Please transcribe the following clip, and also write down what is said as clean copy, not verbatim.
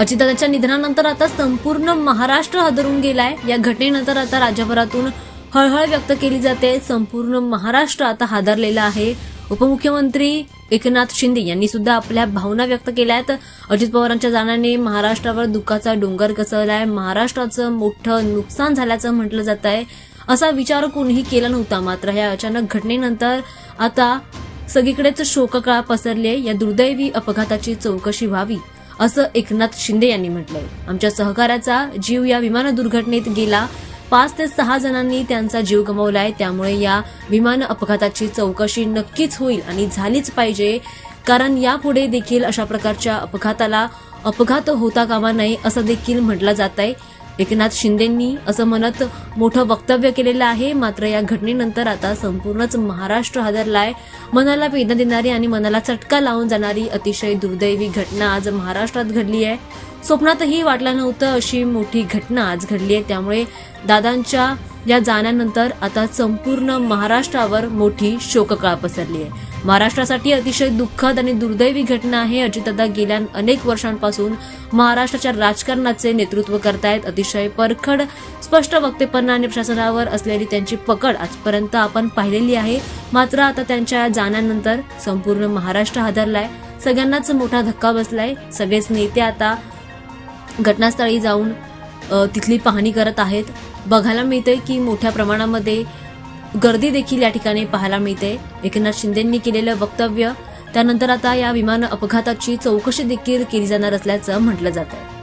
अजितदादांच्या निधनानंतर आता संपूर्ण महाराष्ट्र हादरून गेलाय। या घटनेनंतर आता राज्यभरातून हळहळ व्यक्त केली जाते। संपूर्ण महाराष्ट्र आता हादरलेला आहे। उपमुख्यमंत्री एकनाथ शिंदे यांनी सुद्धा आपल्या भावना व्यक्त केल्या आहेत। अजित पवारांच्या जाण्याने महाराष्ट्रावर दुःखाचा डोंगर कोसळलाय। महाराष्ट्राचं मोठं नुकसान झाल्याचं म्हटलं जात आहे। असा विचार कोणीही केला नव्हता, मात्र या अचानक घटनेनंतर आता सगळीकडेच शोककळा पसरली। या दुर्दैवी अपघाताची चौकशी व्हावी असं एकनाथ शिंदे यांनी म्हटलंय। आमच्या सहकाऱ्याचा जीव या विमान दुर्घटनेत गेला। 5 ते 6 जणांनी त्यांचा जीव गमावलाय। त्यामुळे या विमान अपघाताची चौकशी नक्कीच होईल आणि झालीच पाहिजे, कारण यापुढे देखील अशा प्रकारच्या अपघात होता कामा नये असं देखील म्हटलं जात आहे। एकनाथ शिंदेंनी असं म्हणत मोठं वक्तव्य केलेलं आहे। मात्र या घटनेनंतर आता संपूर्णच महाराष्ट्र हादरलाय। मनाला वेदना देणारी आणि मनाला चटका लावून जाणारी अतिशय दुर्दैवी घटना आज महाराष्ट्रात घडली आहे। स्वप्नातही वाटलं नव्हतं अशी मोठी घटना आज घडली आहे। त्यामुळे दादांच्या या जाण्यानंतर आता संपूर्ण महाराष्ट्रावर मोठी शोककळा पसरली आहे। महाराष्ट्रासाठी अतिशय दुःखद आणि दुर्दैवी घटना आहे। अजितदादा गेल्या अनेक वर्षांपासून महाराष्ट्राच्या राजकारणाचे नेतृत्व करतायत। अतिशय परखड स्पष्ट वक्तेपणा आणि प्रशासनावर असलेली त्यांची पकड आजपर्यंत आपण पाहिलेली आहे। मात्र आता त्यांच्या जाण्यानंतर संपूर्ण महाराष्ट्र हादरलाय। सगळ्यांनाच मोठा धक्का बसलाय। सगळेच नेते आता घटनास्थळी जाऊन तिथली पाहणी करत आहेत। बघायला मिळते की मोठ्या प्रमाणामध्ये गर्दी देखील या ठिकाणी पाहायला मिळते। एकनाथ शिंदेंनी केलेलं वक्तव्य त्यानंतर आता या विमान अपघाताची चौकशी देखील केली जाणार असल्याचं म्हटलं जात आहे।